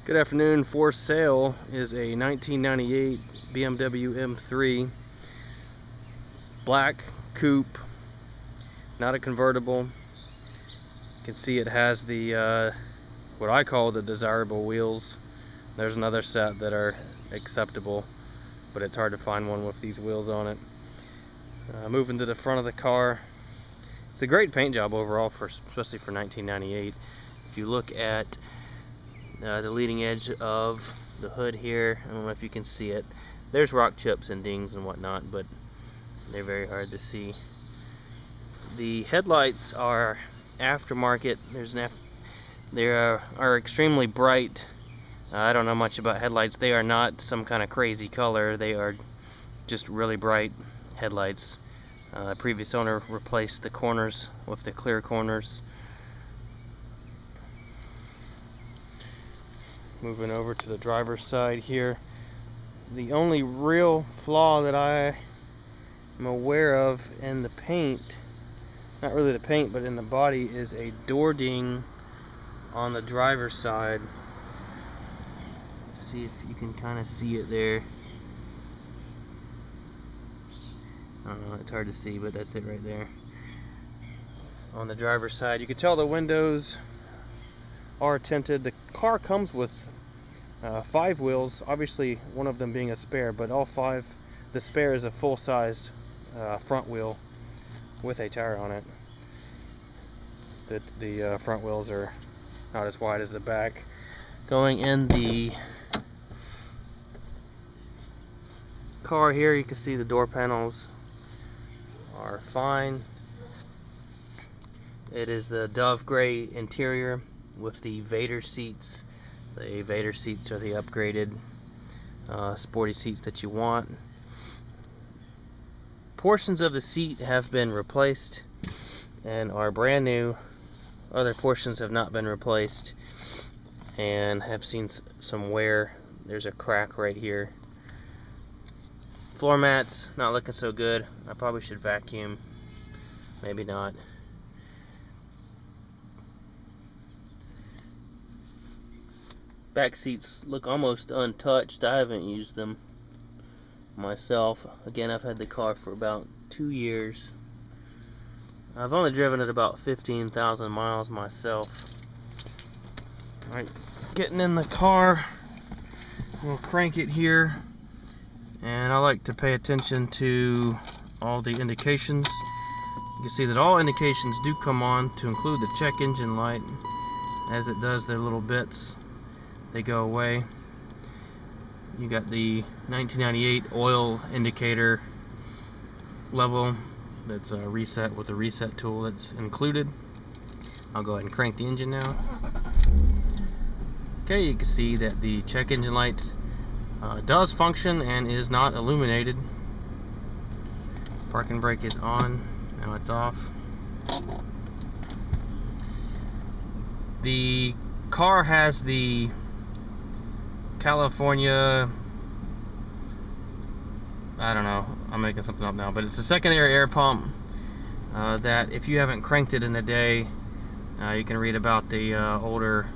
Good afternoon. For sale is a 1998 BMW M3 black coupe, not a convertible. You can see it has the what I call the desirable wheels. There's another set that are acceptable, but it's hard to find one with these wheels on it. Moving to the front of the car, it's a great paint job overall, especially for 1998. If you look at the leading edge of the hood here, I don't know if you can see it, there's rock chips and dings and whatnot, but they're very hard to see. The headlights are aftermarket. They are extremely bright. I don't know much about headlights. They are not some kind of crazy color. They are just really bright headlights. The previous owner replaced the corners with the clear corners. Moving over to the driver's side here, the only real flaw that I am aware of in the paint, not really the paint but in the body, is a door ding on the driver's side. Let's see if you can kind of see it there. I don't know, it's hard to see, but that's it right there. On the driver's side, you can tell the windows are tinted. The car comes with 5 wheels, obviously one of them being a spare, but all 5. The spare is a full-sized front wheel with a tire on it. The front wheels are not as wide as the back. Going in the car here, you can see the door panels are fine. It is the dove gray interior with the Vader seats. The Vader seats are the upgraded sporty seats that you want. Portions of the seat have been replaced and are brand new. Other portions have not been replaced and have seen some wear. There's a crack right here. Floor mats not looking so good. I probably should vacuum. Maybe not. Back seats look almost untouched. I haven't used them myself. Again, I've had the car for about 2 years. I've only driven it about 15,000 miles myself. Alright, getting in the car, we'll crank it here, and I like to pay attention to all the indications. You can see that all indications do come on, to include the check engine light. As it does their little bits, they go away. You got the 1998 oil indicator level that's reset with a reset tool that's included. I'll go ahead and crank the engine now. Okay, you can see that the check engine light does function and is not illuminated. Parking brake is on, now it's off. The car has the California, I don't know, I'm making something up now, but it's a secondary air pump that if you haven't cranked it in a day, you can read about the older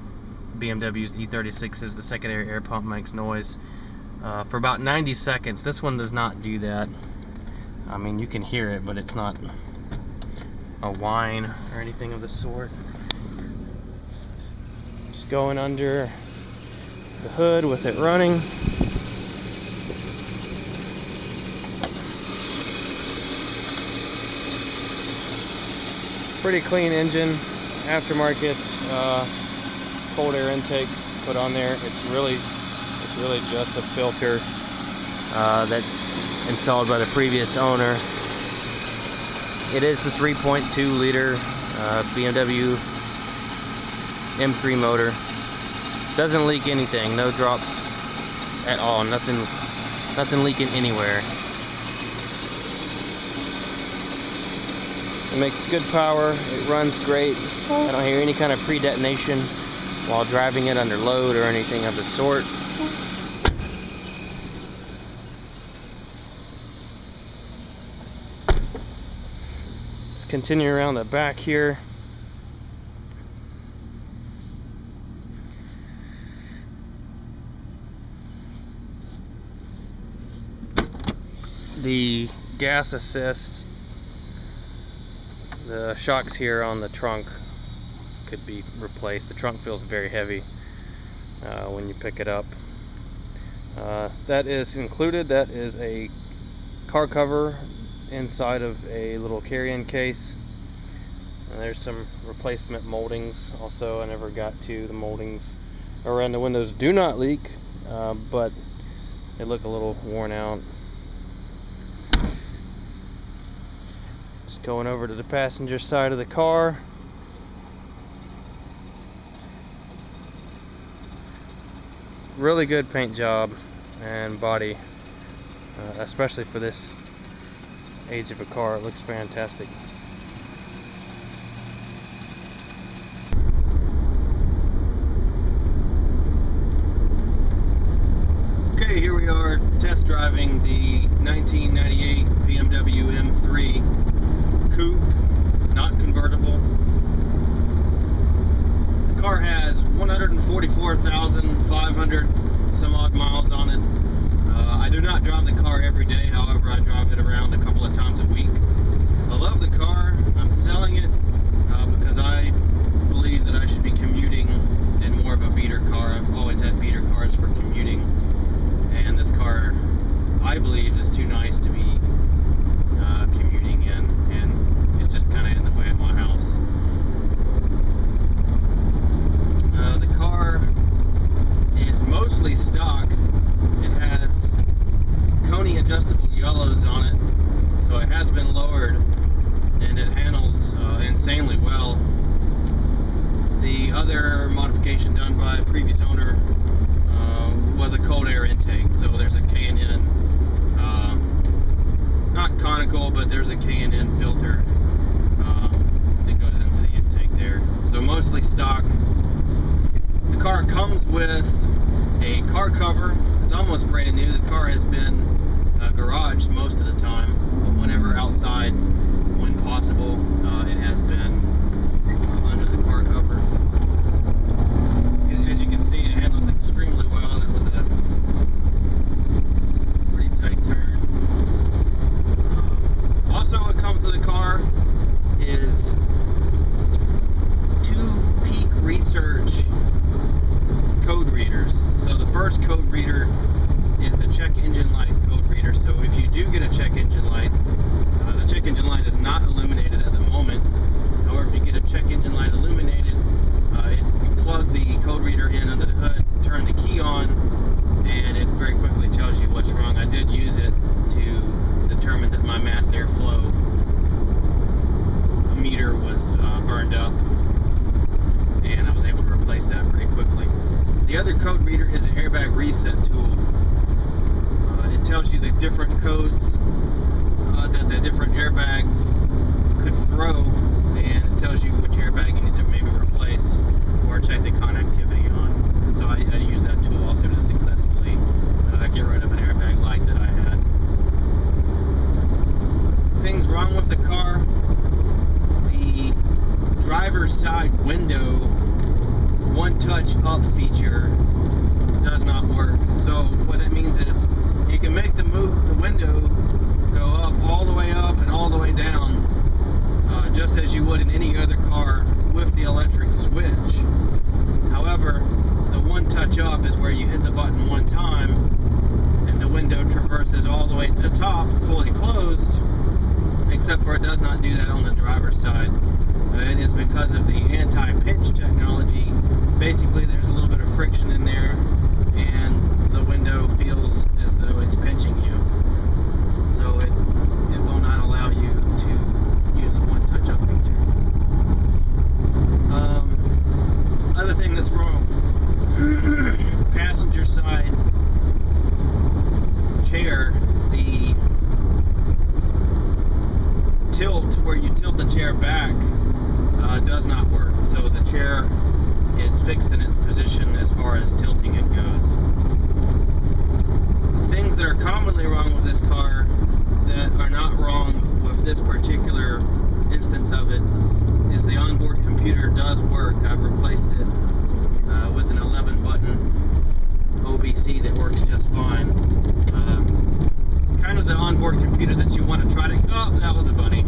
BMWs, the E36s, the secondary air pump makes noise for about 90 seconds. This one does not do that. I mean, you can hear it, but it's not a whine or anything of the sort. Just going under the hood with it running. Pretty clean engine, aftermarket cold air intake put on there. It's really just a filter that's installed by the previous owner. It is the 3.2 liter BMW M3 motor. Doesn't leak anything, no drops at all, nothing leaking anywhere. It makes good power, it runs great. I don't hear any kind of pre-detonation while driving it under load or anything of the sort. Let's continue around the back here. the gas assist, the shocks here on the trunk could be replaced. The trunk feels very heavy when you pick it up. That is included. That is a car cover inside of a little carry-in case. And there's some replacement moldings also. I never got to the moldings around the windows. Do not leak, but they look a little worn out. Just going over to the passenger side of the car. Really good paint job and body, especially for this age of a car. It looks fantastic. Okay, here we are test driving the 1998 BMW M3 Coupe, not convertible. The car has 144,500 some odd miles on it. I do not drive the car every day, however I drive it around a couple of times a week. I love the car. I'm selling it because I believe that I should be commuting in more of a beater car. I've always had beater cars for commuting, and this car, I believe, is too nice to be commuting in, and it's just kind of in the way of my house. The car is mostly stock. It has Coney adjustable yellows on it, so it has been lowered, and it handles insanely well. The other modification done by a previous owner was a cold air intake, so there's a K&N, not conical, but there's a K&N filter that goes into the intake there. So mostly stock. The car comes with a car cover. It's almost brand new. The car has been garaged most of the time, but whenever outside, when possible, it has been under the car cover. As you can see, it handles extremely well. It was a pretty tight turn. Also, what comes with the car is 2 Peak Research code readers. So the first code reader is the check engine light code reader. So if you do get a check engine light, the check engine light is not illuminated at the moment. However, if you get a check engine light illuminated, you plug the code reader in under the hood, turn the key on, and it very quickly tells you what's wrong. I did use it to determine that my mass airflow meter was burned up, and I was able to replace that pretty quickly. The other code reader is an airbag reset tool. It tells you the different codes that the different airbags could throw, and it tells you which airbag you need to maybe replace or check the connectivity on. And so I use that tool also to successfully get rid of an airbag light that I had. Things wrong with the car: the driver's side window one touch up feature does not work. So what that means is you can make the window go up all the way up and all the way down, just as you would in any other car with the electric switch. However, the one touch up is where you hit the button one time and the window traverses all the way to the top, fully closed, except for it does not do that on the driver's side. It is because of the anti-pinch technology. Basically, there's a little bit of friction in there, and the window feels as though it's pinching you. So it will not allow you to use the one touch-up feature. Other thing that's wrong: passenger side chair, the tilt where you tilt the chair back does not work. So the chair is fixed in its position as far as tilting it goes. Things that are commonly wrong with this car that are not wrong with this particular instance of it is the onboard computer does work. I've replaced it with an 11-button OBC that works just fine. kind of the onboard computer that you want to try to... Oh, that was a bunny.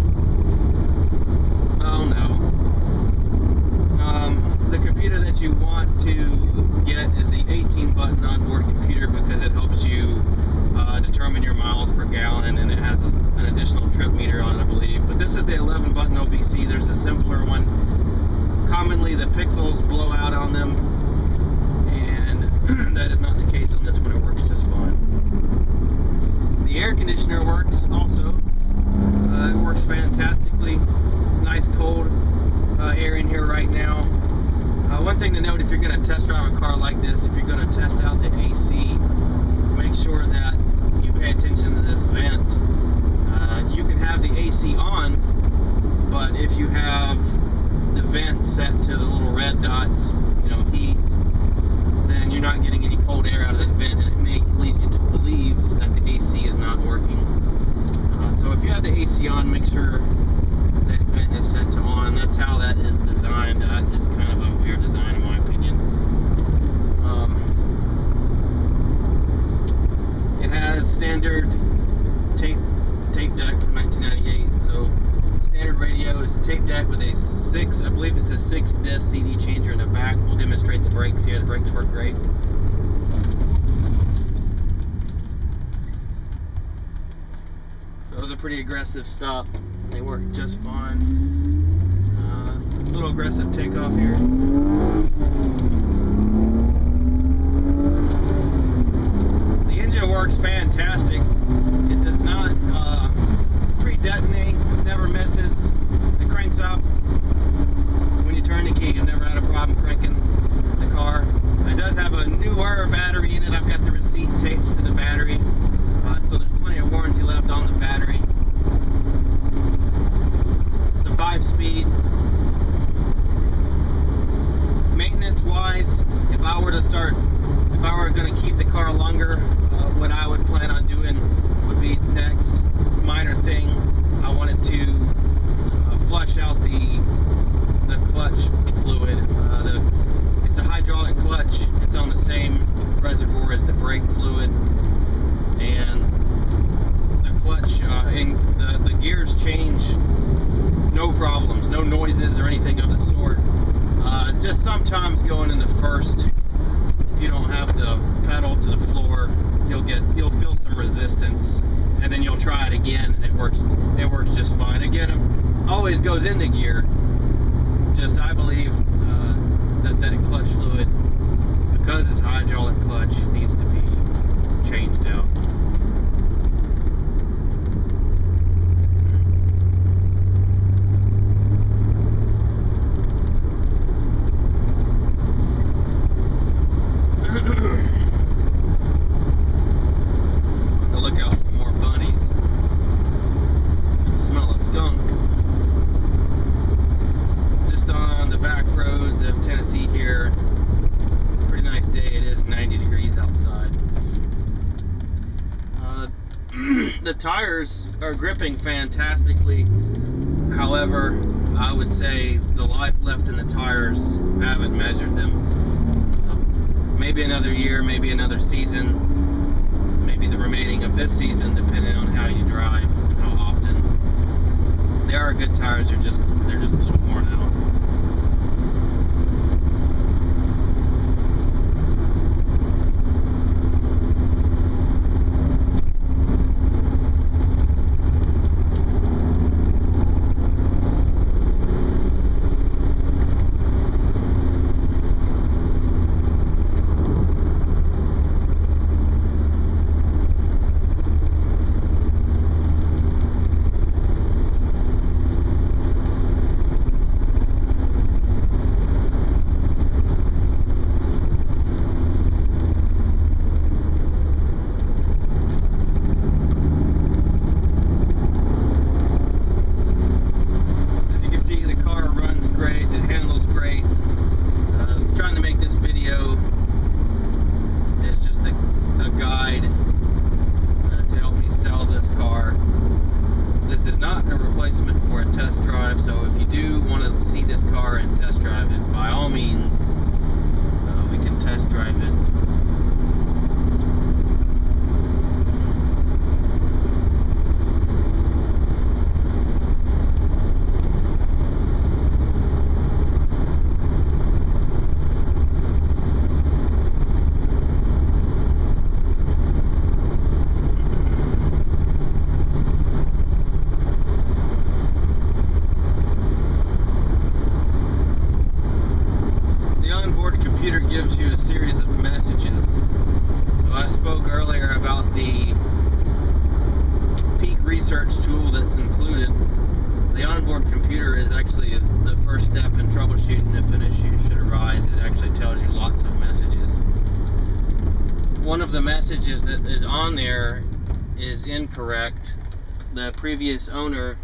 Oh no. The computer that you want to get is the 18-button onboard computer because it helps you determine your miles per gallon, and it has an additional trip meter on it, I believe. But this is the 11-button OBC. There's a simpler one. Commonly the pixels blow out on them, and that is not the case on this one. It works just fine. The air conditioner works also. It works fantastically. Nice cold air in here right now. One thing to note, if you're going to test drive a car like this, if you're going to test out the AC, make sure that you pay attention to this vent. You can have the AC on, but if you have the vent set to the little red dots, you know, heat, then you're not getting any cold air out of that vent, and it may lead you to believe that the AC is not working. So if you have the AC on, make sure that vent is set to on. That's how that is designed. It's kind of a weird design in my opinion. It has standard tape deck from 1998. So standard radio is a tape deck with a I believe it's a 6-disc CD changer in the back. We'll demonstrate the brakes here. The brakes work great. So it was a pretty aggressive stop. They work just fine. A little aggressive takeoff here. The engine works fantastic. It does not pre-detonate, never misses. It cranks up when you turn the key. I've never had a problem cranking the car. It does have a newer battery in it. I've got the receipt taped to the battery, so there's plenty of warranty left on the battery. It's a 5-speed. Maintenance wise, if I were going to keep the car longer, what I would plan on doing would be next minor thing. I wanted to flush out the clutch fluid. It's a hydraulic clutch. It's on the same reservoir as the brake fluid, and the clutch the gears change, no problems, no noises or anything of the sort. Just sometimes going into first, if you don't have the pedal to the floor, you'll feel some resistance, and then you'll try it again, and it works just fine. Again, it always goes into gear. Just I believe that clutch fluid, because it's hydraulic clutch, needs to be changed out. Look out for more bunnies. Smell a skunk. Just on the back roads of Tennessee here. Pretty nice day. It is 90 degrees outside. The tires are gripping fantastically. However, I would say the life left in the tires, I haven't measured them. Maybe another year, maybe another season, maybe the remaining of this season, depending on how you drive and how often. They are good tires, they're just a little worn out. gives you a series of messages. So I spoke earlier about the peak research tool that's included. The onboard computer is actually the first step in troubleshooting if an issue should arise. It actually tells you lots of messages. One of the messages that is on there is incorrect. The previous owner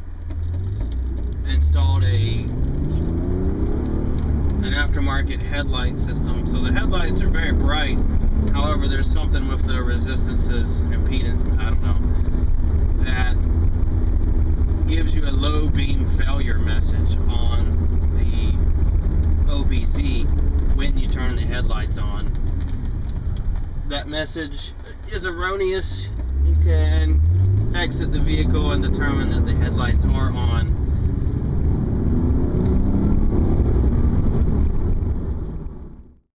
installed an aftermarket headlight system. So the headlights are very bright. However, there's something with the resistances, impedance, I don't know, that gives you a low beam failure message on the OBZ when you turn the headlights on. That message is erroneous. You can exit the vehicle and determine that the headlights are on